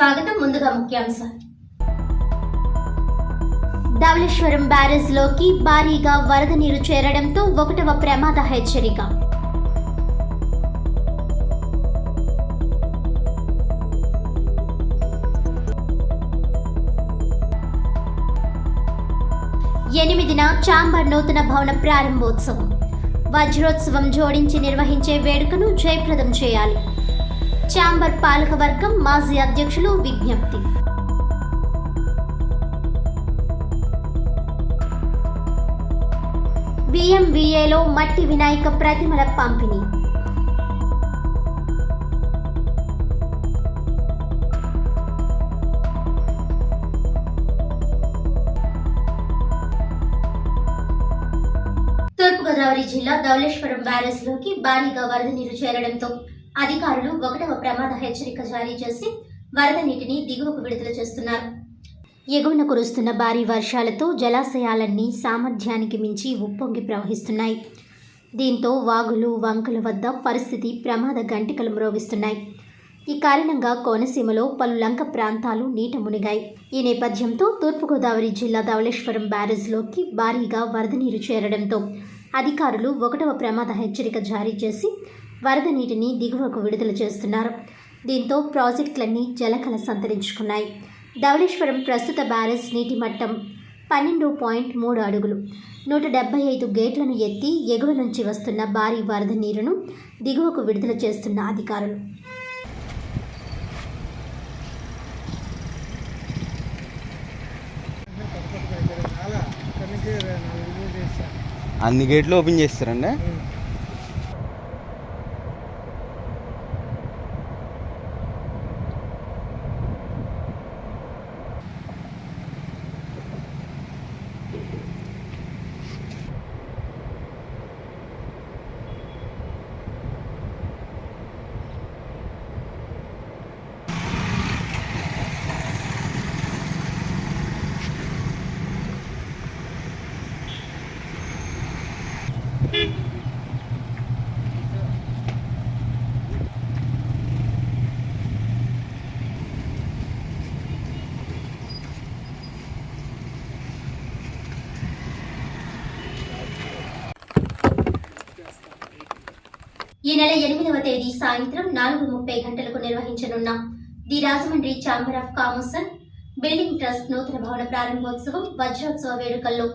స్వాగతం. ముందుగా ముఖ్యాంశాలు. ధవళేశ్వరం బ్యారేజ్లోకి భారీగా వరద నీరు చేరడంతో 1వ ప్రమాద హెచ్చరిక. ఎనిమిదిన ఛాంబర్ నూతన భవన ప్రారంభోత్సవం. వజ్రోత్సవం జోడించి నిర్వహించే వేడుకను జయప్రదం చేయాలి. ఛాంబర్ పాలకవర్గం మాజీ అధ్యక్షులు విజ్ఞప్తి. విఎంవిఏలో మట్టి వినాయక ప్రతిమల పంపిణీ. తూర్పుగోదావరి జిల్లా ధవళేశ్వరం బ్యారేజ్లోకి భారీగా వరద నీరు చేరడంతో అధికారులు 1వ ప్రమాద హెచ్చరిక జారీ చేసి వరద నీటిని దిగువకు విడుదల చేస్తున్నారు. ఎగువన కురుస్తున్న భారీ వర్షాలతో జలాశయాలన్నీ సామర్థ్యానికి మించి ఉప్పొంగి ప్రవహిస్తున్నాయి. దీంతో వాగులు వంకల వద్ద పరిస్థితి ప్రమాద గంటికలు మ్రోగిస్తున్నాయి. ఈ కారణంగా కోనసీమలో పలు లంక ప్రాంతాలు నీట మునిగాయి. ఈ నేపథ్యంతో తూర్పుగోదావరి జిల్లా ధవళేశ్వరం బ్యారేజ్లోకి భారీగా వరద నీరు చేరడంతో అధికారులు 1వ ప్రమాద హెచ్చరిక జారీ చేసి వరద నీటిని దిగువకు విడుదల చేస్తున్నారు. దీంతో ప్రాజెక్టులన్నీ జలకళ సంతరించుకున్నాయి. ధవళేశ్వరం ప్రస్తుత బ్యారేజ్ నీటి మట్టం 12.3 అడుగులు. 175 గేట్లను ఎత్తి ఎగువ నుంచి వస్తున్న భారీ వరద నీరును దిగువకు విడుదల చేస్తున్న అధికారులు. అన్ని గేట్లు ఓపెన్ చేస్తారండి. ఈ నెల 8వ తేదీ సాయంత్రం 4:30 గంటలకు నిర్వహించనున్న the Rajahmundry chamber of commerce and building trust నూతన భవన ప్రారంభోత్సవం వజ్రోత్సవ వేడుకల్లో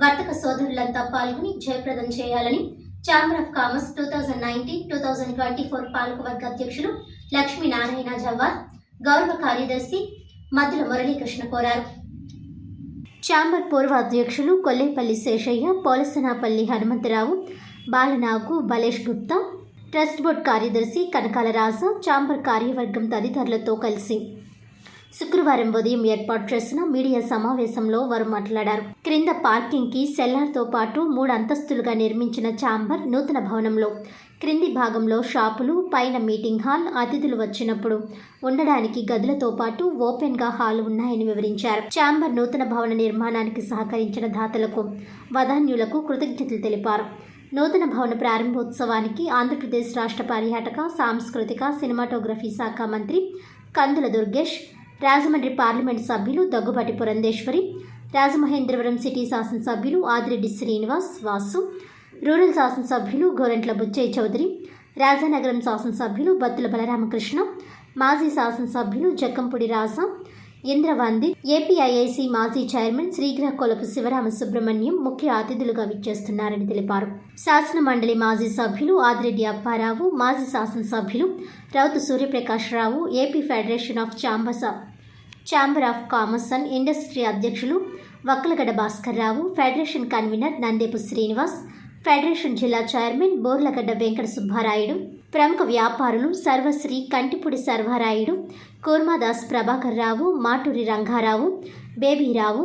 వర్తక సోదరులంతా పాల్గొని జయప్రదం చేయాలని ఛాంబర్ ఆఫ్ కామర్స్ 2019-2024 పాలకవర్గ అధ్యక్షులు లక్ష్మీనారాయణ జవ్వార్, గౌరవ కార్యదర్శి మద్దుల మురళీకృష్ణ కోరారు. ఛాంబర్ పూర్వ అధ్యక్షులు కొల్లేపల్లి శేషయ్య, పోలసనాపల్లి హనుమంతరావు, బాలనాగు, బలేష్ గుప్తా, ట్రస్ట్ బోర్డు కార్యదర్శి కనకాల రాజా, ఛాంబర్ కార్యవర్గం తదితరులతో కలిసి శుక్రవారం ఉదయం ఏర్పాటు చేసిన మీడియా సమావేశంలో వారు మాట్లాడారు. క్రింద పార్కింగ్కి సెల్లార్తో పాటు 3 అంతస్తులుగా నిర్మించిన ఛాంబర్ నూతన భవనంలో క్రింది భాగంలో షాపులు, పైన మీటింగ్ హాల్, అతిథులు వచ్చినప్పుడు ఉండడానికి గదులతో పాటు ఓపెన్గా హాల్ ఉన్నాయని వివరించారు. ఛాంబర్ నూతన భవన నిర్మాణానికి సహకరించిన దాతలకు, వదాన్యులకు కృతజ్ఞతలు తెలిపారు. నూతన భవన ప్రారంభోత్సవానికి ఆంధ్రప్రదేశ్ రాష్ట్ర పర్యాటక, సాంస్కృతిక, సినిమాటోగ్రఫీ శాఖ మంత్రి కందుల దుర్గేష్, రాజమండ్రి పార్లమెంటు సభ్యులు దగ్గుబాటి పురంధేశ్వరి, రాజమహేంద్రవరం సిటీ శాసనసభ్యులు ఆదిరెడ్డి శ్రీనివాస్, వాసు, రూరల్ శాసనసభ్యులు గోరంట్ల బుచ్చయ్య చౌదరి, రాజానగరం శాసనసభ్యులు బత్తుల బలరామకృష్ణ, మాజీ శాసనసభ్యులు జక్కంపూడి రాజా, ఇంద్రవంది, ఏపీఐఐసి మాజీ చైర్మన్ శ్రీగ్రహకొలపు శివరామ సుబ్రహ్మణ్యం ముఖ్య అతిథులుగా విచ్చేస్తున్నారని తెలిపారు. శాసన మండలి మాజీ సభ్యులు ఆదిరెడ్డి అప్పారావు, మాజీ శాసనసభ్యులు Rautu Suryaprakashrao, AP federation of chamber of commerce and industry అధ్యక్షులు Vakkalagadda Bhaskarrao, federation convener Nandepu Srinivas, federation జిల్లా చైర్మన్ బోర్లగడ్డ వెంకట సుబ్బారాయుడు, ప్రముఖ వ్యాపారులు సర్వశ్రీ Kantipudi Sarvarayudu, Kurmadas Prabhakar Rao, Maturi Rangarao, Babyrao,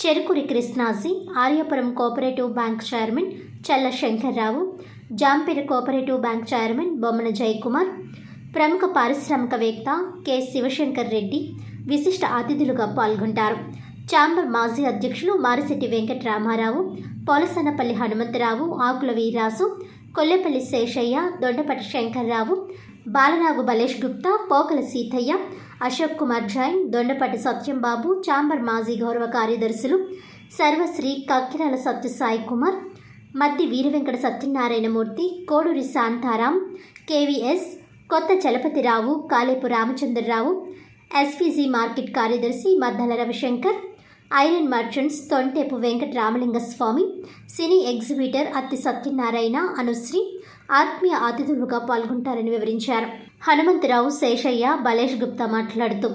Cherukuri Krishnaji, Aryapuram cooperative bank chairman Challa Shankarrao, Jampeta cooperative bank chairman Bommana Jayakumar, ప్రముఖ పారిశ్రామికవేత్త కె శివశంకర్ రెడ్డి విశిష్ట అతిథులుగా పాల్గొంటారు. ఛాంబర్ మాజీ అధ్యక్షులు మారిశెట్టి వెంకటరామారావు, పోలసనపల్లి హనుమంతరావు, ఆకుల వీరాసు, కొల్లేపల్లి శేషయ్య, దొండపటి శంకర్రావు, బాలనాగు బలేష్ గుప్తా, పోకల సీతయ్య, అశోక్ కుమార్ జైన్, దొండపాటి సత్యంబాబు, ఛాంబర్ మాజీ గౌరవ కార్యదర్శులు సర్వశ్రీ కక్కిరాల సత్యసాయి కుమార్, మద్ది వీరవెంకట సత్యనారాయణమూర్తి, కోడూరి శాంతారాం, కేవీఎస్, కొత్త చలపతిరావు, కాలేపు రామచంద్రరావు, ఎస్పీజీ మార్కెట్ కార్యదర్శి మద్దల రవిశంకర్, ఐరన్ మర్చెంట్స్ తొంటేపు వెంకట రామలింగస్వామి, సినీ ఎగ్జిబిటర్ అత్తి సత్యనారాయణ, అనుశ్రీ ఆత్మీయ అతిథులుగా పాల్గొంటారని వివరించారు. హనుమంతరావు, శేషయ్య, బలేష్ గుప్తా మాట్లాడుతూ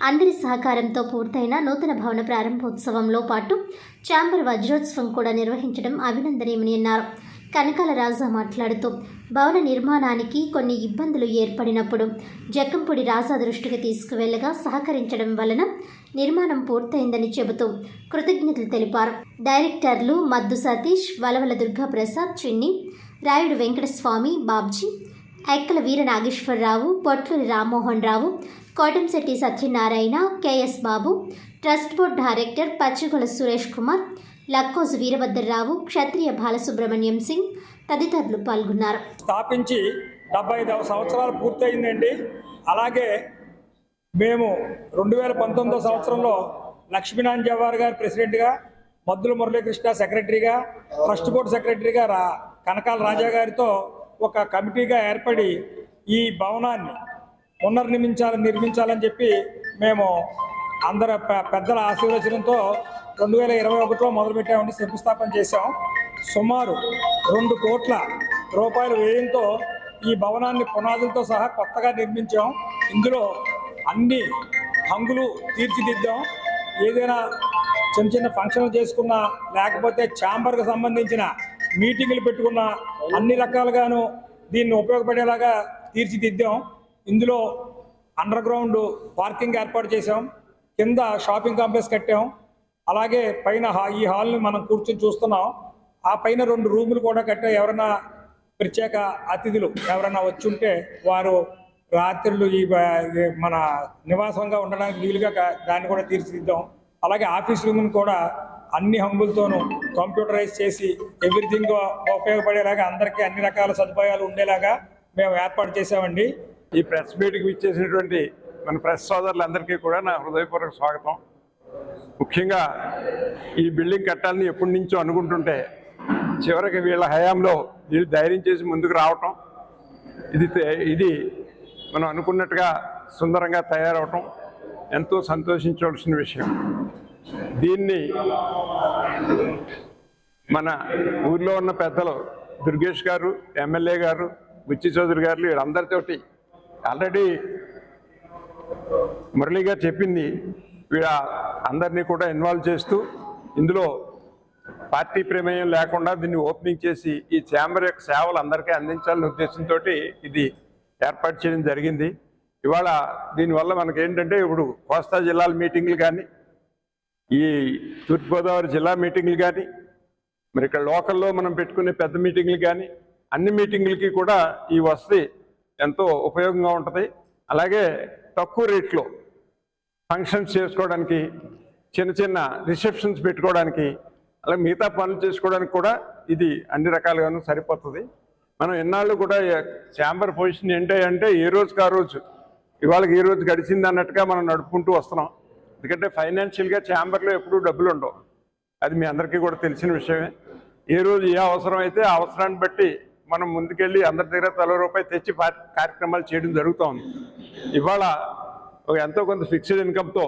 అందరి సహకారంతో పూర్తయిన నూతన భవన ప్రారంభోత్సవంలో పాటు ఛాంబర్ వజ్రోత్సవం కూడా నిర్వహించడం అభినందనీయమని అన్నారు. కనకాల రాజా మాట్లాడుతూ భవన నిర్మాణానికి కొన్ని ఇబ్బందులు ఏర్పడినప్పుడు జక్కంపూడి రాజా దృష్టికి తీసుకువెళ్లగా సహకరించడం వలన నిర్మాణం పూర్తయిందని చెబుతూ కృతజ్ఞతలు తెలిపారు. డైరెక్టర్లు మద్దు Satish, Valavala Durgaprasad, Chinni, Rayudu Venkataswamy, Babji, Ekkala Veera Nageswararao, Potluri Rammohan Rao, Kotamsetti Satyanarayana, KS Babu, trust board director Pachigola Suresh Kumar, Lakkoju Veerabhadrarao, Kshatriya Balasubrahmanyam Singh తదితరులు పాల్గొన్నారు. స్థాపించి 75వ సంవత్సరాలు పూర్తయిందండి. అలాగే మేము 2019 సంవత్సరంలో లక్ష్మీనారాయణ జవాహర్ గారు ప్రెసిడెంట్గా, మద్దుల మురళీకృష్ణ సెక్రటరీగా, ట్రస్ట్ బోర్డు సెక్రటరీగా కనకాల రాజా గారితో ఒక కమిటీగా ఏర్పడి ఈ భవనాన్ని నిర్మించాలని చెప్పి మేము అందరు పెద్దల ఆశీర్వచనంతో 2021లో మొదలుపెట్టామండి. శంకుస్థాపన చేశాం. సుమారు 2 కోట్ల రూపాయల వ్యయంతో ఈ భవనాన్ని పునాదులతో సహా కొత్తగా నిర్మించాం. ఇందులో అన్ని హంగులు తీర్చిదిద్దాం. ఏదైనా చిన్న చిన్న ఫంక్షన్లు చేసుకున్నా, లేకపోతే ఛాంబర్కి సంబంధించిన మీటింగులు పెట్టుకున్న అన్ని రకాలుగాను దీన్ని ఉపయోగపడేలాగా తీర్చిదిద్దాం. ఇందులో అండర్ గ్రౌండ్ పార్కింగ్ ఏర్పాటు చేసాం, కింద షాపింగ్ కాంప్లెక్స్ కట్టాం. అలాగే పైన ఈ హాల్ని మనం కూర్చొని చూస్తున్నాం. ఆ పైన 2 రూములు కూడా కట్టాం. ఎవరైనా ప్రత్యేక అతిథులు ఎవరైనా వచ్చి ఉంటే వారు రాత్రులు ఈ మన నివాసంగా ఉండడానికి వీలుగా దాన్ని కూడా తీర్చిదిద్దాం. అలాగే ఆఫీస్ రూమ్ని కూడా అన్ని హంగులతోనూ కంప్యూటరైజ్ చేసి ఎవ్రీథింగ్ ఉపయోగపడేలాగా అందరికీ అన్ని రకాల సదుపాయాలు ఉండేలాగా మేము ఏర్పాటు చేసామండి. ఈ ప్రెస్ మీట్కి ఇచ్చేసినటువంటి మన ప్రెస్ సోదరులందరికీ కూడా నా హృదయపూర్వక స్వాగతం. ముఖ్యంగా ఈ బిల్డింగ్ కట్టాలని ఎప్పటి నుంచో అనుకుంటుంటే చివరికి వీళ్ళ హయాంలో వీళ్ళు ధైర్యం చేసి ముందుకు రావటం, ఇది మనం అనుకున్నట్టుగా సుందరంగా తయారవటం ఎంతో సంతోషించవలసిన విషయం. దీన్ని మన ఊర్లో ఉన్న పెద్దలు దుర్గేష్ గారు, ఎమ్మెల్యే గారు, బుచ్చి చౌదరి గారు వీళ్ళందరితోటి ఆల్రెడీ మురళీ గారు చెప్పింది, వీళ్ళ అందరినీ కూడా ఇన్వాల్వ్ చేస్తూ ఇందులో పార్టీ ప్రమేయం లేకుండా దీన్ని ఓపెనింగ్ చేసి ఈ ఛాంబర్ యొక్క సేవలు అందరికీ అందించాలనే ఉద్దేశంతో ఇది ఏర్పాటు చేయడం జరిగింది. ఇవాళ దీనివల్ల మనకేంటంటే ఇప్పుడు కోస్తా జిల్లాల మీటింగ్లు కానీ, ఈ తూర్పుగోదావరి జిల్లా మీటింగ్లు కానీ, మరి ఇక్కడ లోకల్లో మనం పెట్టుకునే పెద్ద మీటింగ్లు కానీ, అన్ని మీటింగ్లకి కూడా ఈ వసతి ఎంతో ఉపయోగంగా ఉంటుంది. అలాగే తక్కువ రేట్లో ఫంక్షన్స్ చేసుకోవడానికి, చిన్న చిన్న రిసెప్షన్స్ పెట్టుకోవడానికి, అలాగే మిగతా పనులు చేసుకోవడానికి కూడా ఇది అన్ని రకాలుగాను సరిపోతుంది. మనం ఎన్నాళ్ళు కూడా ఛాంబర్ పొజిషన్ ఏంటంటే ఏ రోజుకి ఆ రోజు, ఇవాళకి ఈ రోజు గడిచింది అన్నట్టుగా మనం నడుపుకుంటూ వస్తున్నాం. ఎందుకంటే ఫైనాన్షియల్గా ఛాంబర్లో ఎప్పుడూ డబ్బులు ఉండవు, అది మీ అందరికీ కూడా తెలిసిన విషయమే. ఏ రోజు ఏ అవసరం అయితే ఆ అవసరాన్ని బట్టి మనం ముందుకెళ్ళి అందరి దగ్గర తల రూపాయి తెచ్చి కార్యక్రమాలు చేయడం జరుగుతోంది. ఇవాళ ఎంతో కొంత ఫిక్స్డ్ ఇన్కమ్తో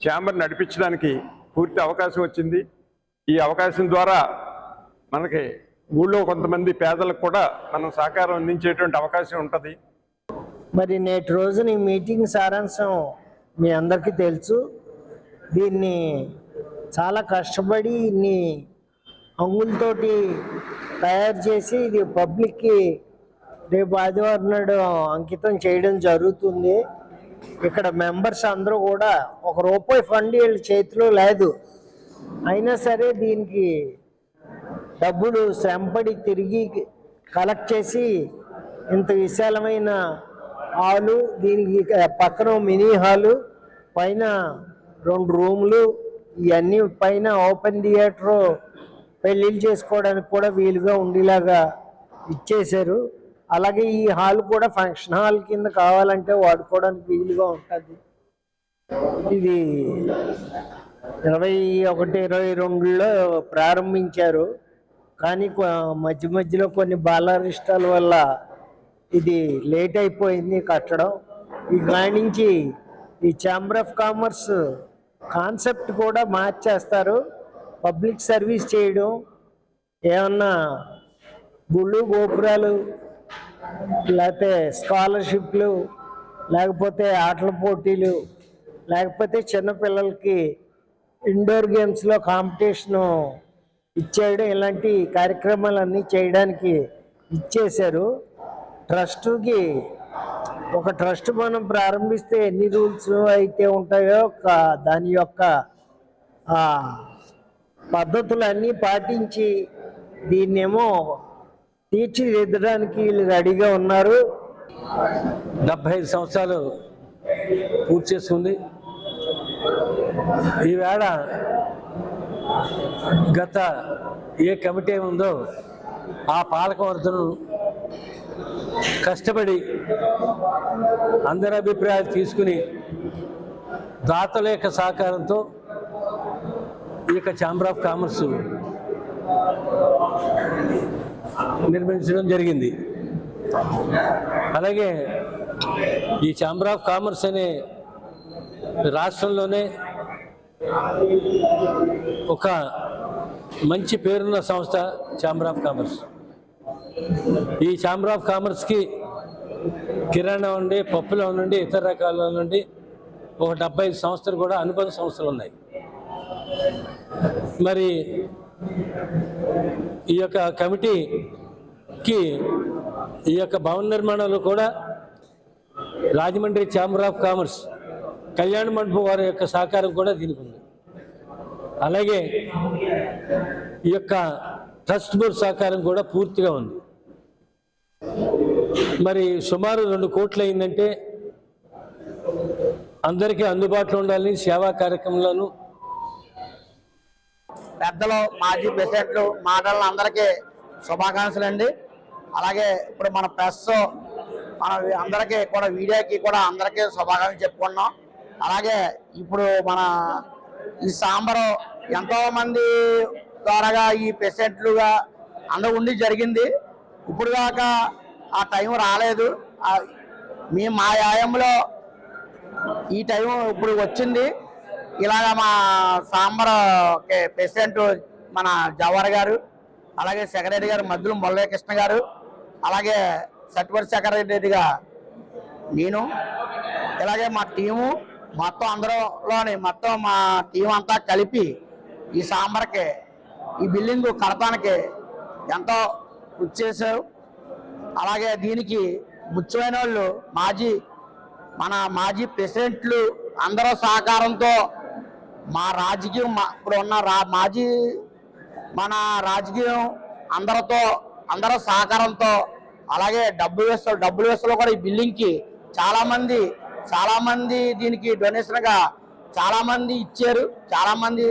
ఛాంబర్ నడిపించడానికి పూర్తి అవకాశం వచ్చింది. ఈ అవకాశం ద్వారా మనకి ఊళ్ళో కొంతమంది పేదలకు కూడా మనం సహకారం అందించేటువంటి అవకాశం ఉంటుంది. మరి నేటి రోజున ఈ మీటింగ్ సారాంశం మీ అందరికీ తెలుసు. దీన్ని చాలా కష్టపడి ఇన్ని అంగులతోటి తయారు చేసి ఇది పబ్లిక్కి రేపు ఆదివారం నాడు అంకితం చేయడం జరుగుతుంది. ఇక్కడ మెంబర్స్ అందరూ కూడా ₹1 ఫండ్ వీళ్ళ చేతిలో లేదు, అయినా సరే దీనికి డబ్బులు శ్రమపడి తిరిగి కలెక్ట్ చేసి ఇంత విశాలమైన హాలు, దీనికి పక్కన మినీ హాలు, పైన 2 రూములు, ఇవన్నీ పైన ఓపెన్ థియేటరు పెళ్ళిళ్ళు చేసుకోవడానికి కూడా వీలుగా ఉండేలాగా ఇచ్చేశారు. అలాగే ఈ హాల్ కూడా ఫంక్షన్ హాల్ కింద కావాలంటే వాడుకోవడానికి వీలుగా ఉంటుంది. ఇది 21-22లో ప్రారంభించారు, కానీ మధ్య మధ్యలో కొన్ని బాలారిష్టాల వల్ల ఇది లేట్ అయిపోయింది కట్టడం. ఈ కాడి నుంచి ఈ ఛాంబర్ ఆఫ్ కామర్స్ కాన్సెప్ట్ కూడా మార్చేస్తారు. పబ్లిక్ సర్వీస్ చేయడం, ఏమన్నా గుళ్ళు గోపురాలు, లేకపోతే స్కాలర్షిప్లు, లేకపోతే ఆటల పోటీలు, లేకపోతే చిన్నపిల్లలకి ఇండోర్ గేమ్స్లో కాంపిటీషను ఇచ్చేయడం, ఇలాంటి కార్యక్రమాలన్నీ చేయడానికి ఇచ్చేశారు. ట్రస్ట్కి ఒక ట్రస్ట్ మనం ప్రారంభిస్తే ఎన్ని రూల్స్ అయితే ఉంటాయో దాని యొక్క పద్ధతులన్నీ పాటించి దీన్నేమో తీర్చిదిద్దడానికి వీళ్ళు రెడీగా ఉన్నారు. 75 సంవత్సరాలు పూర్తి చేసుకుంది. ఈవేళ గత ఏ కమిటీ ఉందో ఆ పాలకవర్గను కష్టపడి అందరి అభిప్రాయాలు తీసుకుని దాతల యొక్క సహకారంతో ఈ యొక్క ఛాంబర్ ఆఫ్ కామర్స్ నిర్మించడం జరిగింది. అలాగే ఈ ఛాంబర్ ఆఫ్ కామర్స్ అనే రాష్ట్రంలోనే ఒక మంచి పేరున్న సంస్థ ఛాంబర్ ఆఫ్ కామర్స్. ఈ ఛాంబర్ ఆఫ్ కామర్స్కి కిరాణా నుండి, పప్పులో నుండి, ఇతర రకాల నుండి ఒక 75 సంస్థలు కూడా అనుబంధ సంస్థలు ఉన్నాయి. మరి ఈ యొక్క కమిటీకి ఈ యొక్క భవన నిర్మాణంలో కూడా రాజమండ్రి ఛాంబర్ ఆఫ్ కామర్స్ కళ్యాణ మండపం వారి యొక్క సహకారం కూడా దీనికి ఉంది. అలాగే ఈ యొక్క ట్రస్ట్ బోర్డు సహకారం కూడా పూర్తిగా ఉంది. మరి సుమారు 2 కోట్లు అయిందంటే అందరికీ అందుబాటులో ఉండాలని సేవా కార్యక్రమంలోనూ పెద్దలు, మాజీ ప్రెసిడెంట్లు, మాటలు అందరికీ శుభాకాంక్షలు అండి. అలాగే ఇప్పుడు మన ప్రెస్ మన అందరికీ కూడా, మీడియాకి కూడా అందరికీ శుభాకాంక్షలు చెప్పుకున్నాం. అలాగే ఇప్పుడు మన ఈ సాంబరు ఎంతోమంది ద్వారాగా ఈ ప్రెసిడెంట్లుగా అందరూ ఉండి జరిగింది. ఇప్పుడు దాకా ఆ టైం రాలేదు. మా ఆయంలో ఈ టైం ఇప్పుడు వచ్చింది. ఇలాగ మా సాంబర్ ప్రెసిడెంట్ మన జవహర్ గారు, అలాగే సెక్రటరీ గారు మద్దులు మురళీకృష్ణ గారు, అలాగే సర్టిఫికేట్ సెక్రటరీగా నేను, ఇలాగే మా టీము మొత్తం అందరిలోని మొత్తం మా టీం అంతా కలిపి ఈ సాంబర్కి ఈ బిల్డింగ్ కడతానికి ఎంతో కృషి చేశారు. అలాగే దీనికి ముఖ్యమైన వాళ్ళు మాజీ ప్రెసిడెంట్లు అందరూ సహకారంతో మా రాజకీయం ఇప్పుడు ఉన్న మన రాజకీయం అందరూ సహకారంతో, అలాగే డబ్బుల విషయంలో కూడా ఈ బిల్డింగ్కి చాలా మంది దీనికి డొనేషన్గా చాలా మంది ఇచ్చారు, చాలా మంది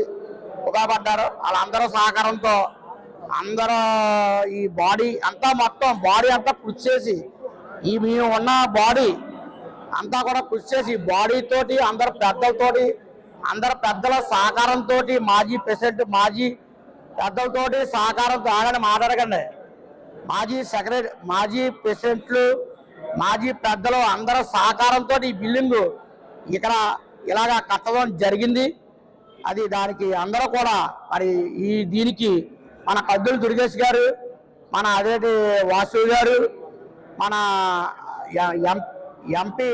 ఉపయోగపడ్డారు. వాళ్ళందరూ సహకారంతో అందరూ ఈ మొత్తం బాడీ అంతా కృషి చేసి, మేము ఉన్న బాడీ అంతా కూడా కృషి చేసి బాడీ తోటి అందరు పెద్దల సహకారంతో, మాజీ ప్రెసిడెంట్, మాజీ పెద్దలతోటి సహకారంతో, ఆగని మాట్లాడకండి, మాజీ సెక్రటరీ, మాజీ ప్రెసిడెంట్లు, మాజీ పెద్దలు అందరూ సహకారంతో ఈ బిల్డింగ్ ఇక్కడ ఇలాగా కట్టడం జరిగింది. అది దానికి అందరూ కూడా మరి దీనికి మన కద్దులు దుర్గేష్ గారు, మన అదేటి వాసు గారు, మన ఎంపీ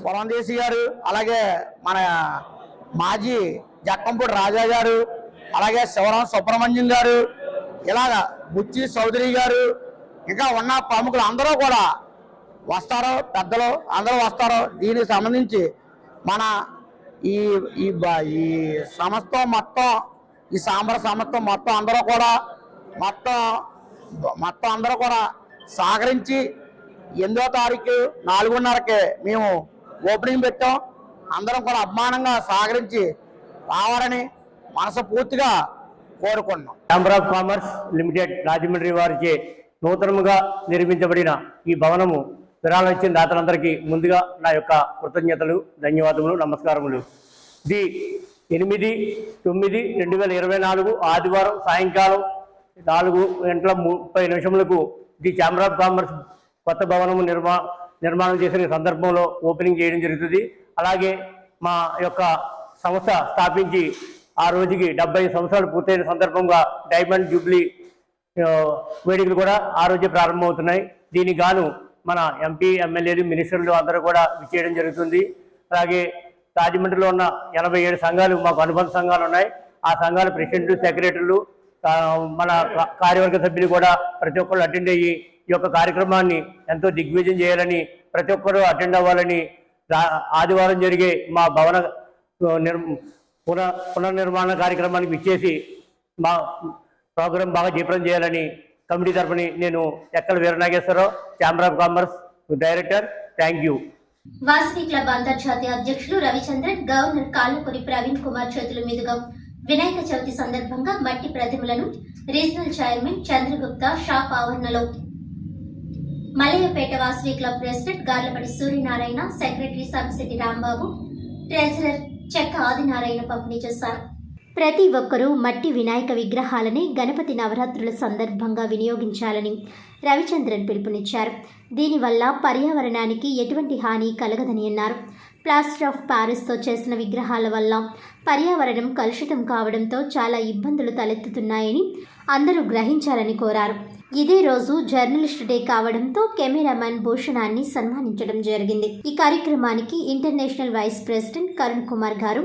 పురంధేశి గారు, అలాగే మన మాజీ జక్కంపూడి రాజా గారు, అలాగే శివరాం సుబ్రహ్మణ్యం గారు, ఇలాగా బుచ్చి చౌదరి గారు, ఇంకా ఉన్న ప్రముఖులు అందరూ కూడా వస్తారు, పెద్దలు అందరూ వస్తారు. దీనికి సంబంధించి మన ఈ సంస్థ మొత్తం, ఈ సాంబర్ సంస్థ మొత్తం అందరూ కూడా సహకరించి 8వ తారీఖు 4:30కి మేము ఓపెనింగ్ పెట్టాం. అందరం కూడా అభిమానంగా సహకరించి రావాలని మనస్ఫూర్తిగా కోరుకుంటున్నాం. Chamber of commerce limited Rajahmundry వారిచే నూతనముగా నిర్మించబడిన ఈ భవనము విరాళం ఇచ్చిన దాతలందరికీ ముందుగా నా యొక్క కృతజ్ఞతలు, ధన్యవాదములు, నమస్కారములు. ఇది 8/9/2024 ఆదివారం సాయంకాలం 4:30 ది ఛాంబర్ ఆఫ్ కామర్స్ కొత్త భవనము నిర్మాణం చేసిన సందర్భంలో ఓపెనింగ్ చేయడం జరుగుతుంది. అలాగే మా యొక్క సంస్థ స్థాపించి ఆ రోజుకి 70 సంవత్సరాలు పూర్తయిన సందర్భంగా డైమండ్ జూబ్లీ వేడుకలు కూడా ఆ రోజే ప్రారంభమవుతున్నాయి. దీనికి గాను మన ఎంపీ, ఎమ్మెల్యేలు, మినిస్టర్లు అందరూ కూడా విచ్చేయడం జరుగుతుంది. అలాగే రాజమండ్రిలో ఉన్న 87 సంఘాలు మాకు అనుబంధ సంఘాలు ఉన్నాయి. ఆ సంఘాల ప్రెసిడెంట్లు, సెక్రటరీలు, మన కార్యవర్గ సభ్యులు కూడా ప్రతి ఒక్కరు అటెండ్ అయ్యి ఈ యొక్క కార్యక్రమాన్ని ఎంతో దిగ్విజయం చేయాలని, ప్రతి ఒక్కరూ అటెండ్ అవ్వాలని, ఆదివారం జరిగే మా భవన పునర్నిర్మాణ కార్యక్రమానికి విచ్చేసి మా ప్రోగ్రాం బాగా జయప్రదం చేయాలని కమిటీ తరఫున నేను Ekkala Veeranageswararao, chamber of commerce director. Thank you. Vasavi club అంతర్జాతీయ అధ్యక్షులు రవిచంద్రన్, గవర్నర్ కాళ్ళకూరి ప్రవీణ్ కుమార్ చేతుల మీదుగా వినాయక చవితి సందర్భంగా మట్టి ప్రతిమలను రీజనల్ చైర్మన్ చంద్రగుప్త షాప్ ఆవరణలో Malayapeta Vasavi club president Garlapadi Suryanarayana, secretary Sabsidi Rambabu, treasurer Chekka Adinarayana పంపిణీ చేశారు. ప్రతి ఒక్కరూ మట్టి వినాయక విగ్రహాలని గణపతి నవరాత్రుల సందర్భంగా వినియోగించాలని రవిచంద్రన్ పిలుపునిచ్చారు. దీనివల్ల పర్యావరణానికి ఎటువంటి హాని కలగదని అన్నారు. ప్లాస్టర్ ఆఫ్ ప్యారిస్తో చేసిన విగ్రహాల వల్ల పర్యావరణం కలుషితం కావడంతో చాలా ఇబ్బందులు తలెత్తుతున్నాయని అందరూ గ్రహించాలని కోరారు. ఇదే రోజు జర్నలిస్ట్ డే కావడంతో కెమెరామెన్ భూషణాన్ని సన్మానించడం జరిగింది. ఈ కార్యక్రమానికి international vice president Karun Kumar garu,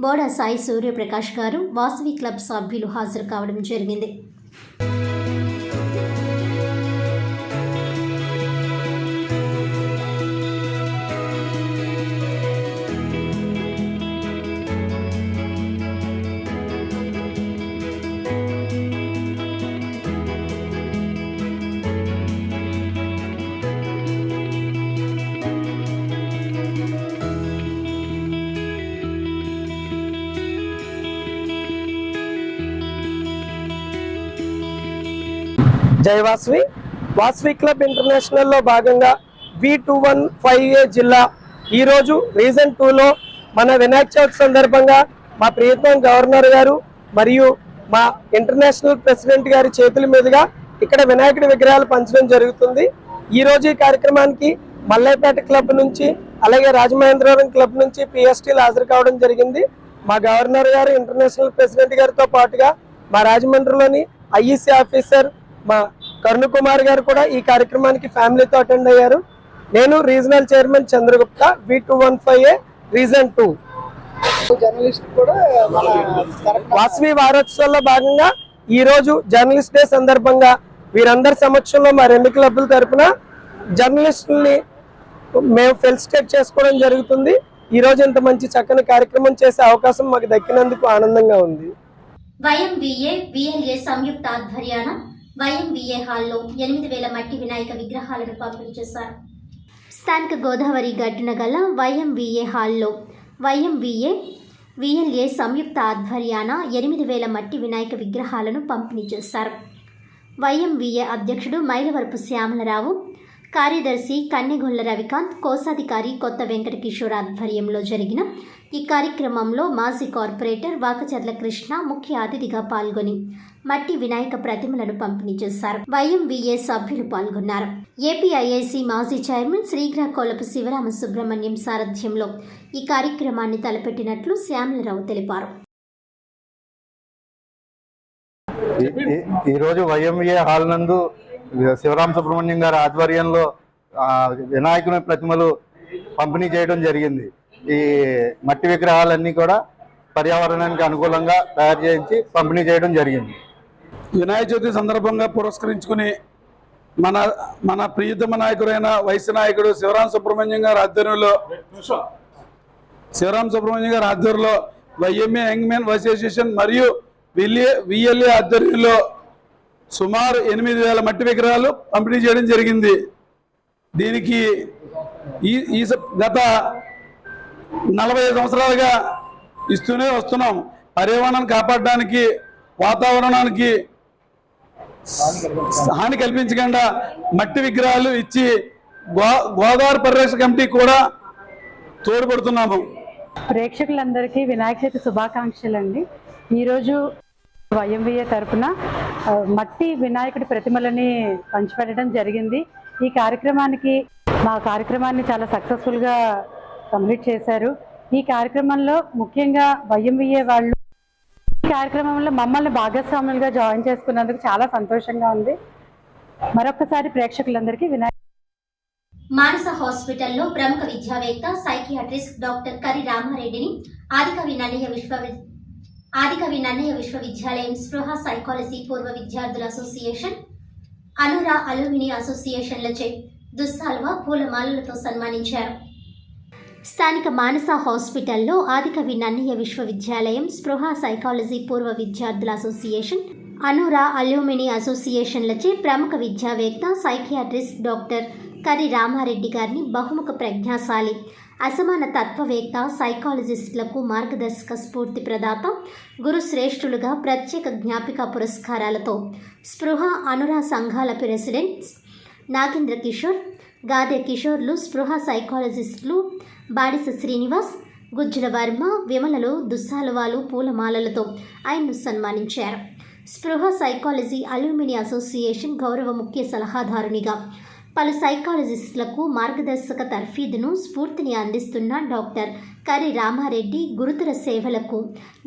Boda Sai Suryaprakash గారు, వాసవి క్లబ్ సభ్యులు హాజరు కావడం జరిగింది. జై వాసవి. వాసవి క్లబ్ ఇంటర్నేషనల్లో భాగంగా V215A జిల్లా ఈరోజు రీజన్ 2లో మన వినాయక చవితి సందర్భంగా మా ప్రియతమ గవర్నర్ గారు మరియు మా ఇంటర్నేషనల్ ప్రెసిడెంట్ గారి చేతుల మీదుగా ఇక్కడ వినాయకుడి విగ్రహాలు పంచడం జరుగుతుంది. ఈరోజు ఈ కార్యక్రమానికి మల్లైపేట క్లబ్ నుంచి అలాగే రాజమహేంద్రవరం క్లబ్ నుంచి PSTలు హాజరు కావడం జరిగింది. మా గవర్నర్ గారు, ఇంటర్నేషనల్ ప్రెసిడెంట్ గారితో పాటుగా మా రాజమండ్రిలోని IEC ఆఫీసర్ మా కరుణ్ కుమార్ గారు కూడా ఈ కార్యక్రమానికి ఫ్యామిలీతో అటెండ్ అయ్యారు. నేను regional chairman Chandragupta, V215A reason 2. Journalist కూడా వాసవి వారోత్సవాల్లో భాగంగా ఈ రోజు జర్నలిస్ట్ డే సందర్భంగా వీరందరి సమక్షంలో మా 2 క్లబ్ల తరఫున జర్నలిస్టుల్ని మేము ఫెలిసిటేట్ చేసుకోవడం జరుగుతుంది. ఈ రోజు ఇంత మంచి చక్కని కార్యక్రమం చేసే అవకాశం మాకు దక్కినందుకు ఆనందంగా ఉంది. YMVA VLA సంయుక్త ఆధ్వర్యాన YMVA హాల్లో 8,000 మట్టి వినాయక విగ్రహాలను పంపిణీ చేశారు. స్థానిక గోదావరి గట్టున గల YMVA హాల్లో YMVA VLA సంయుక్త ఆధ్వర్యాన 8,000 మట్టి వినాయక విగ్రహాలను పంపిణీ చేశారు. YMVA అధ్యక్షుడు మైలవరపు శ్యామలరావు, కార్యదర్శి కన్నెగొల్ల రవికాంత్, కోశాధికారి కొత్త వెంకట కిషోర్ ఆధ్వర్యంలో జరిగిన ఈ కార్యక్రమంలో మాజీ కార్పొరేటర్ వాకచర్ల కృష్ణ ముఖ్య అతిథిగా పాల్గొని మట్టి వినాయక ప్రతిమలను పంపిణీ చేశారు. YMVA సభ్యులు పాల్గొన్నారు. APIIC మాజీ చైర్మన్ శ్రీగ్రాకోలపు శివరామ సుబ్రహ్మణ్యం సారథ్యంలో ఈ కార్యక్రమాన్ని తలపెట్టినట్లు శ్యామలరావు తెలిపారు. ఈరోజు YMVA హాల్ నందు శివరామ సుబ్రహ్మణ్యం గారి ఆధ్వర్యంలో వినాయకుని ప్రతిమలు పంపిణీ చేయడం జరిగింది. ఈ మట్టి విగ్రహాలన్నీ కూడా పర్యావరణానికి అనుకూలంగా తయారు చేయించి పంపిణీ చేయడం జరిగింది. వినాయక చవితి సందర్భంగా పురస్కరించుకుని మన ప్రియతమ నాయకుడైన వైశ్య నాయకుడు శివరామ సుబ్రహ్మణ్యం గారి ఆధ్వర్యంలో YMA యంగ్ మెన్ అసోసియేషన్ మరియు VLA ఆధ్వర్యంలో సుమారు 8,000 మట్టి విగ్రహాలు పంపిణీ చేయడం జరిగింది. దీనికి ఈ గత 40 సంవత్సరాలుగా ఇస్తూనే వస్తున్నాం. పర్యావరణాన్ని కాపాడడానికి, వాతావరణానికి హాని కల్పించకుండా మట్టి విగ్రహాలు ఇచ్చి గోదావరి పరిరక్షణ కమిటీ కూడా తోడ్పడుతున్నాము. ప్రేక్షకులందరికీ వినాయక చవితి శుభాకాంక్షలు అండి. ఈరోజు YMVA తరఫున మట్టి వినాయకుడి ప్రతిమలని పంచిపెట్టడం జరిగింది. ఈ కార్యక్రమాన్ని చాలా సక్సెస్ఫుల్గా కంప్లీట్ చేశారు. ఈ కార్యక్రమంలో ముఖ్యంగా YMVA వాళ్ళు ఈ కార్యక్రమంలో మమ్మల్ని భాగస్వాములుగా జాయిన్ చేసుకున్నందుకు చాలా సంతోషంగా ఉంది. మరొకసారి ప్రేక్షకులందరికీ మానస హాస్పిటల్లో ప్రముఖ విద్యావేత్త సైకియాట్రిస్ట్ డాక్టర్ కరి రామారెడ్డిని ఆదికవి నన్నయ్య విశ్వవిద్యాలయం స్పృహ సైకాలజీ పూర్వ విద్యార్థుల అసోసియేషన్, అనురా అల్యూమిని అసోసియేషన్లచే దుస్సాల్వా పూలమాలలతో సన్మానించారు. స్థానిక మానస హాస్పిటల్లో ఆదికవి నన్నయ్య విశ్వవిద్యాలయం స్పృహ సైకాలజీ పూర్వ విద్యార్థుల అసోసియేషన్, అనురా అల్యూమిని అసోసియేషన్లచే ప్రముఖ విద్యావేత్త సైకియాట్రిస్ట్ డాక్టర్ కరి రామారెడ్డి గారిని బహుముఖ ప్రజ్ఞాశాలి, అసమాన తత్వవేత్త, సైకాలజిస్టులకు మార్గదర్శక స్ఫూర్తి ప్రదాత, గురు శ్రేష్ఠులుగా ప్రత్యేక జ్ఞాపిక పురస్కారాలతో స్పృహ అనురా సంఘాల ప్రెసిడెంట్స్ నాగేంద్ర కిషోర్, గాదే కిషోర్లు, స్పృహ సైకాలజిస్టులు బాడిస శ్రీనివాస్, గుజ్జుల వర్మ, విమలలు దుస్సాలువాలు పూలమాలలతో ఆయన్ను సన్మానించారు. స్పృహ సైకాలజీ అల్యూమిని అసోసియేషన్ గౌరవ ముఖ్య సలహాదారునిగా పలు సైకాలజిస్టులకు మార్గదర్శక తర్ఫీదును స్ఫూర్తిని అందిస్తున్న డాక్టర్ కరి రామారెడ్డి గురుతర సేవలకు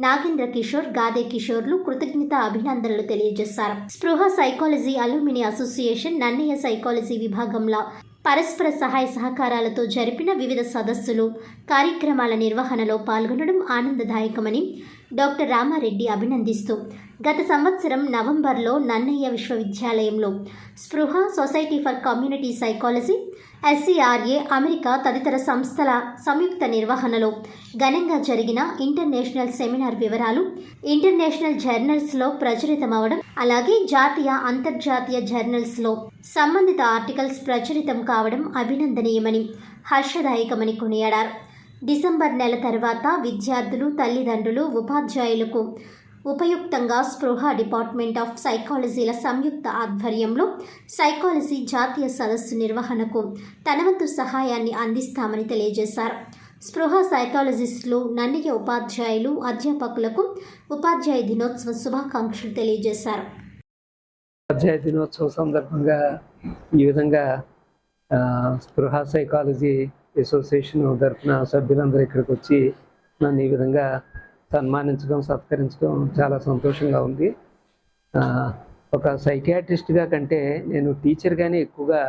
నాగేంద్ర కిషోర్, గాదే కిషోర్లు కృతజ్ఞత అభినందనలు తెలియజేశారు. Spruha psychology alumni association Nannaya psychology విభాగంలో పరస్పర సహాయ సహకారాలతో జరిపిన వివిధ సదస్సులు, కార్యక్రమాల నిర్వహణలో పాల్గొనడం ఆనందదాయకమని డాక్టర్ రామారెడ్డి అభినందిస్తూ గత సంవత్సరం నవంబర్లో నన్నయ్య విశ్వవిద్యాలయంలో స్పృహ society for community psychology, SCRA, America తదితర సంస్థల సంయుక్త నిర్వహణలో ఘనంగా జరిగిన ఇంటర్నేషనల్ సెమినార్ వివరాలు ఇంటర్నేషనల్ జర్నల్స్లో ప్రచురితమవడం, అలాగే జాతీయ అంతర్జాతీయ జర్నల్స్లో సంబంధిత ఆర్టికల్స్ ప్రచురితం కావడం అభినందనీయమని, హర్షదాయకమని కొనియాడారు. డిసెంబర్ నెల తర్వాత విద్యార్థులు, తల్లిదండ్రులు, ఉపాధ్యాయులకు ఉపయుక్తంగా స్పృహ డిపార్ట్మెంట్ ఆఫ్ సైకాలజీల సంయుక్త ఆధ్వర్యంలో సైకాలజీ జాతీయ సదస్సు నిర్వహణకు తన వంతు సహాయాన్ని అందిస్తామని తెలియజేశారు. స్పృహ సైకాలజిస్టులు, నన్నయ్య ఉపాధ్యాయులు, అధ్యాపకులకు ఉపాధ్యాయ దినోత్సవ శుభాకాంక్షలు తెలియజేశారు. ఉపాధ్యాయ దినోత్సవం సందర్భంగా ఈ విధంగా స్పృహ సైకాలజీ అసోసియేషన్ తరఫున సభ్యులందరూ ఇక్కడికి వచ్చి నన్ను ఈ విధంగా సన్మానించడం, సత్కరించడం చాలా సంతోషంగా ఉంది. ఒక సైకియాట్రిస్ట్గా కంటే నేను టీచర్గానే ఎక్కువగా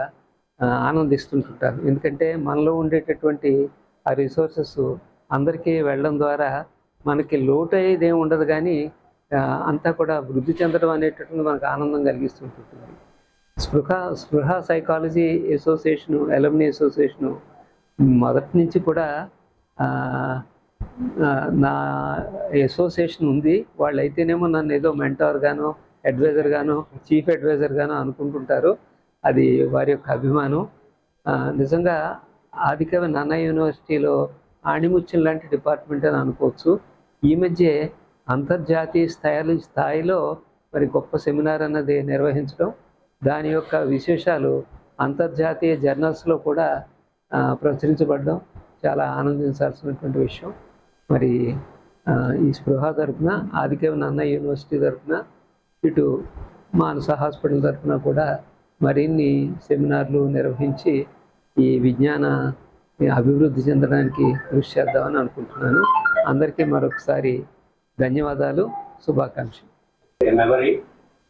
ఆనందిస్తుంటుంటాను. ఎందుకంటే మనలో ఉండేటటువంటి ఆ రిసోర్సెస్ అందరికీ వెళ్ళడం ద్వారా మనకి లోటు అయ్యేది ఏమి ఉండదు, కానీ అంతా కూడా వృద్ధి చెందడం అనేటటువంటి మనకు ఆనందం కలిగిస్తుంటుంది. స్పృహ సైకాలజీ అసోసియేషను, అలుమ్ని అసోసియేషను మొదటి నుంచి కూడా నా అసోసియేషన్ ఉంది. వాళ్ళైతేనేమో నన్ను ఏదో మెంటార్గానో, అడ్వైజర్గానో, చీఫ్ అడ్వైజర్గానో అనుకుంటుంటారు. అది వారి యొక్క అభిమానం. నిజంగా ఆదికవి నన్నయ్య యూనివర్సిటీలో ఆణిముత్యం లాంటి డిపార్ట్మెంట్ అని అనుకోవచ్చు. ఈ మధ్య అంతర్జాతీయ స్థాయిలో మరి గొప్ప సెమినార్ అన్నది నిర్వహించడం, దాని యొక్క విశేషాలు అంతర్జాతీయ జర్నల్స్లో కూడా ప్రచురించబడడం చాలా ఆనందించాల్సినటువంటి విషయం. మరి ఈ స్పృహ తరఫున, ఆదికవి నన్నయ్య యూనివర్సిటీ తరఫున, ఇటు మానస హాస్పిటల్ తరఫున కూడా మరిన్ని సెమినార్లు నిర్వహించి ఈ విజ్ఞాన అభివృద్ధి చెందడానికి కృషి చేద్దామని అనుకుంటున్నాను. అందరికీ మరొకసారి ధన్యవాదాలు, శుభాకాంక్షలు. Memory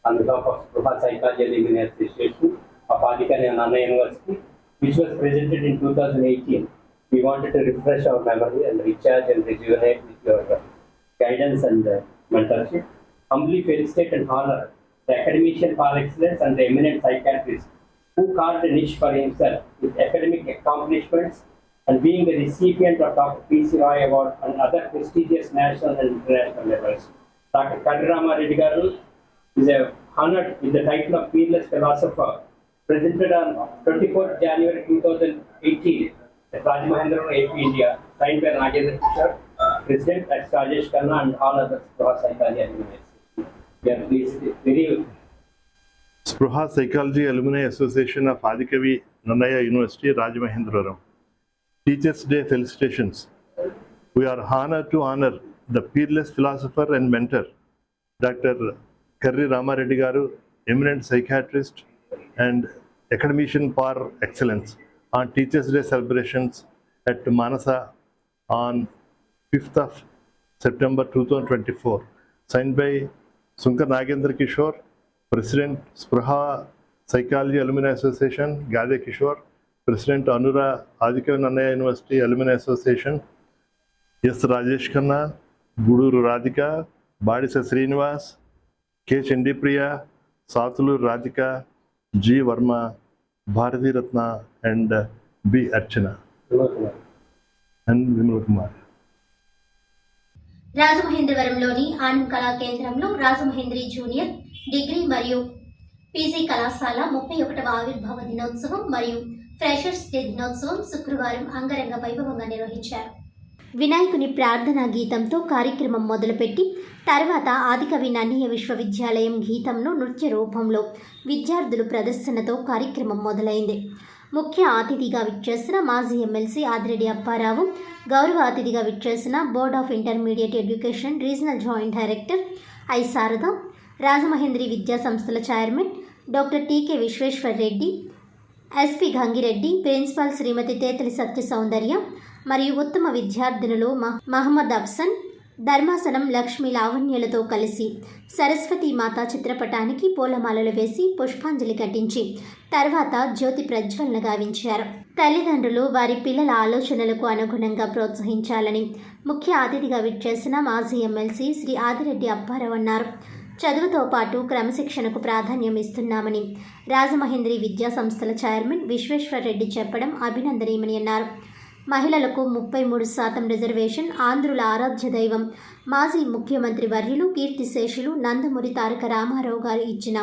on behalf of Spruha Psychology Alumni Association of Adikavi Nannaya University, which was presented in 2018. We wanted to refresh our memory and recharge and rejuvenate with your guidance and mentorship. Humbly felicitate and honor the academician par excellence and the eminent psychiatrist who carved a niche for himself with academic accomplishments and being the recipient of Dr. P.C. Roy Award and other prestigious national and international levels. Dr. Kari Ramaredi Garu is honored with the title of Peerless Philosopher, presented on 24th January 2018 at Rajamahendra, AP, India, signed by Nagendra Kishore, President, at Rajesh Khanna and all others Spruha Psychology University. We are pleased, very Spruha Psychology Alumni Association of Adikavi Nannaya University, Rajamahendravaram. Teachers' Day felicitations. We are honored to honor the peerless philosopher and mentor, Dr. Karri Ramareddy Garu, eminent psychiatrist and academician par excellence, on Teachers' Day celebrations at Manasa on 5th of September 2024. Signed by Sunkar Nagendra Kishore, President, Spruha Psychology Alumni Association, Gade Kishore, President, Anura Adikavi Nannaya University Alumni Association, S. Rajesh Khanna, Guduru Radhika, Badisa Srinivas, K. Chandipriya, Satulu Radhika, G. Verma, Bharati Ratna, and B. Archana. And Vimal Kumar. రాజమహేంద్రవరంలోని Anand కళా కేంద్రంలో Rajamahendri junior degree మరియు PG కళాశాల 31వ ఆవిర్భావ దినోత్సవం మరియు freshers day దినోత్సవం శుక్రవారం అంగరంగ వైభవంగా నిర్వహించారు. వినాయకుని ప్రార్థనా గీతంతో కార్యక్రమం మొదలుపెట్టి తర్వాత ఆదికవి నన్నయ్య విశ్వవిద్యాలయం గీతంను నృత్య రూపంలో విద్యార్థులు ప్రదర్శనతో కార్యక్రమం మొదలైంది. ముఖ్య అతిథిగా విచ్చేసిన మాజీ ఎమ్మెల్సీ ఆదిరెడ్డి అప్పారావు, గౌరవ అతిథిగా విచ్చేసిన board of intermediate education regional joint director I Sarada, Rajamahendri విద్యా సంస్థల chairman doctor TK Visweswar Reddy, SP Gangireddy, principal Srimati Tetali Satya Soundarya మరియు ఉత్తమ విద్యార్థినులు మహమ్మద్ అఫ్సన్, ధర్మాసనం లక్ష్మీ లావణ్యలతో కలిసి సరస్వతీ మాతా చిత్రపటానికి పూలమాలలు వేసి పుష్పాంజలి ఘటించి తర్వాత జ్యోతి ప్రజ్వలన గావించారు. తల్లిదండ్రులు వారి పిల్లల ఆలోచనలకు అనుగుణంగా ప్రోత్సహించాలని ముఖ్య అతిథిగా విచ్చేసిన మాజీ ఎమ్మెల్సీ శ్రీ ఆదిరెడ్డి అప్పారావు అన్నారు. చదువుతో పాటు క్రమశిక్షణకు ప్రాధాన్యం ఇస్తున్నామని రాజమహేంద్రి విద్యా సంస్థల చైర్మన్ విశ్వేశ్వర్ రెడ్డి చెప్పడం అభినందనీయమని అన్నారు. మహిళలకు 33% రిజర్వేషన్ ఆంధ్రుల ఆరాధ్య దైవం మాజీ ముఖ్యమంత్రి వర్యులు కీర్తిశేషులు నందమూరి తారక రామారావు గారు ఇచ్చిన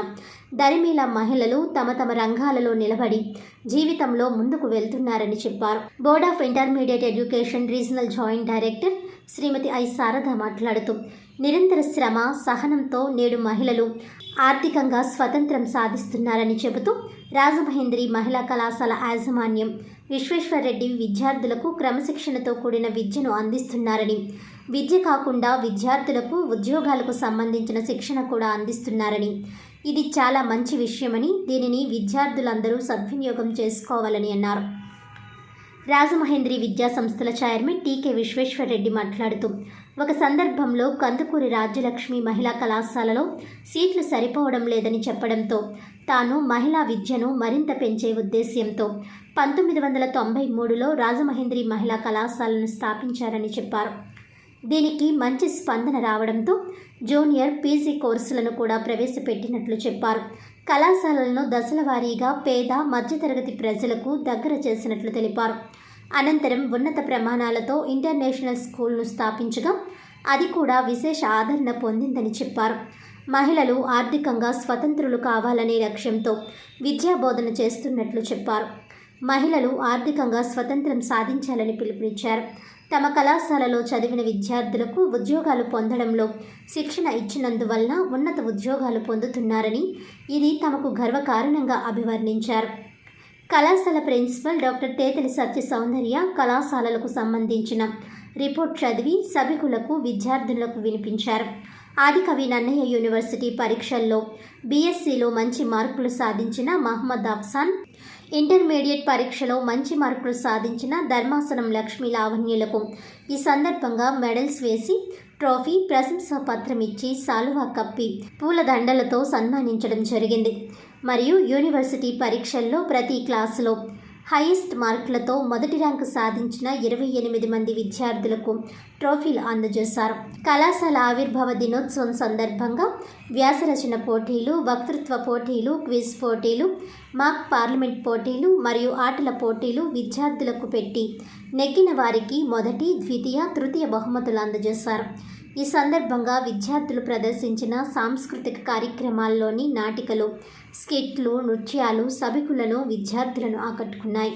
దరిమీల మహిళలు తమ తమ రంగాలలో నిలబడి జీవితంలో ముందుకు వెళ్తున్నారని చెప్పారు. Board of intermediate education regional joint director Srimathi I Sharada మాట్లాడుతూ నిరంతర శ్రమ సహనంతో నేడు మహిళలు ఆర్థికంగా స్వతంత్రం సాధిస్తున్నారని చెబుతూ రాజమహేంద్రి మహిళా కళాశాల యాజమాన్యం విశ్వేశ్వర్ రెడ్డి విద్యార్థులకు క్రమశిక్షణతో కూడిన విద్యను అందిస్తున్నారని, విద్య కాకుండా విద్యార్థులకు ఉద్యోగాలకు సంబంధించిన శిక్షణ కూడా అందిస్తున్నారని, ఇది చాలా మంచి విషయమని దీనిని విద్యార్థులందరూ సద్వినియోగం చేసుకోవాలని అన్నారు. రాజమహేంద్రి విద్యా సంస్థల చైర్మన్ టీకే విశ్వేశ్వర్ రెడ్డి మాట్లాడుతూ ఒక సందర్భంలో కందుకూరి రాజ్యలక్ష్మి మహిళా కళాశాలలో సీట్లు సరిపోవడం లేదని చెప్పడంతో తాను మహిళా విద్యను మరింత పెంచే ఉద్దేశ్యంతో 1993లో రాజమహేంద్రి మహిళా కళాశాలను స్థాపించారని చెప్పారు. దీనికి మంచి స్పందన రావడంతో జూనియర్ పీజీ కోర్సులను కూడా ప్రవేశపెట్టినట్లు చెప్పారు. కళాశాలలను దశల వారీగా పేద మధ్యతరగతి ప్రజలకు దగ్గర చేసినట్లు తెలిపారు. అనంతరం ఉన్నత ప్రమాణాలతో ఇంటర్నేషనల్ స్కూల్ను స్థాపించగా అది కూడా విశేష ఆదరణ పొందిందని చెప్పారు. మహిళలు ఆర్థికంగా స్వతంత్రులు కావాలనే లక్ష్యంతో విద్యాబోధన చేస్తున్నట్లు చెప్పారు. మహిళలు ఆర్థికంగా స్వతంత్రం సాధించాలని పిలుపునిచ్చారు. తమ కళాశాలలో చదివిన విద్యార్థులకు ఉద్యోగాలు పొందడంలో శిక్షణ ఇచ్చినందువల్ల ఉన్నత ఉద్యోగాలు పొందుతున్నారని, ఇది తమకు గర్వకారణంగా అభివర్ణించారు. కళాశాల ప్రిన్సిపల్ డాక్టర్ తేతలి సత్య సౌందర్య కళాశాలలకు సంబంధించిన రిపోర్ట్ చదివి సభికులకు విద్యార్థులకు వినిపించారు. ఆదికవి నన్నయ్య యూనివర్సిటీ పరీక్షల్లో బీఎస్సీలో మంచి మార్కులు సాధించిన మహమ్మద్ అఫ్సాన్, ఇంటర్మీడియట్ పరీక్షలో మంచి మార్కులు సాధించిన ధర్మాసనం లక్ష్మీ లావణ్యులకు ఈ సందర్భంగా మెడల్స్ వేసి ట్రోఫీ, ప్రశంసా పత్రం ఇచ్చి సాలువా కప్పి పూలదండలతో సన్మానించడం జరిగింది. మరియు యూనివర్సిటీ పరీక్షల్లో ప్రతి క్లాసులో హైయెస్ట్ మార్కులతో మొదటి ర్యాంకు సాధించిన 28 మంది విద్యార్థులకు ట్రోఫీలు అందజేశారు. కళాశాల ఆవిర్భావ దినోత్సవం సందర్భంగా వ్యాసరచన పోటీలు, వక్తృత్వ పోటీలు, క్విజ్ పోటీలు, మాక్ పార్లమెంట్ పోటీలు మరియు ఆటల పోటీలు విద్యార్థులకు పెట్టి నెగ్గిన వారికి మొదటి, ద్వితీయ, తృతీయ బహుమతులు అందజేశారు. ఈ సందర్భంగా విద్యార్థులు ప్రదర్శించిన సాంస్కృతిక కార్యక్రమాల్లోని నాటికలు, స్కిట్లు, నృత్యాలు సభికులను, విద్యార్థులను ఆకట్టుకున్నాయి.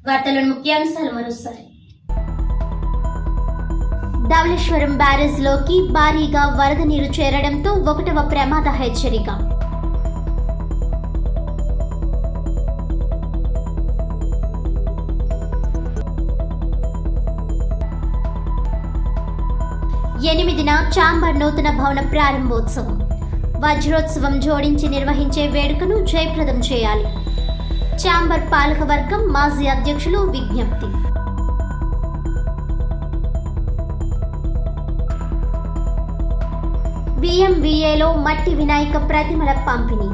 వార్తలను ముఖ్యాంశాలు మరోసారి. ధవళేశ్వరం బ్యారేజ్ లోకి భారీగా వరద నీరు చేరడంతో 1వ ప్రమాద హెచ్చరిక. ఎనిమిదిన చాంబర్ నూతన భవన ప్రారంభోత్సవం. వజ్రోత్సవం జోడించి నిర్వహించే వేడుకను జయప్రదం చేయాలి. చాంబర్ పాలకవర్గం మాజీ అధ్యక్షులు విజ్ఞప్తి. విఎంవిఏలో మట్టి వినాయక ప్రతిమల పంపిణీ.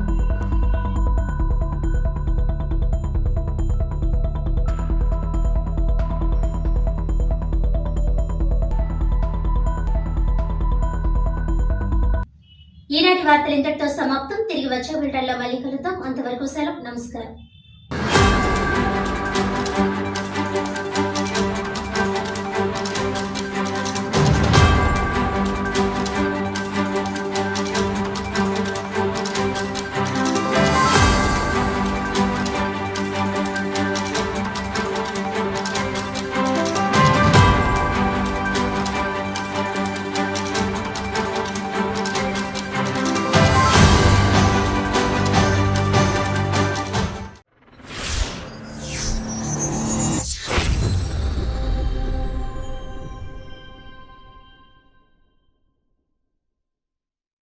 ఈనాటి వార్తలు ఇంతటితో సమాప్తం. తిరిగి వచ్చే బులెటిన్లో మళ్ళీ కలుద్దాం. అంతవరకు సెలవు. నమస్కారం.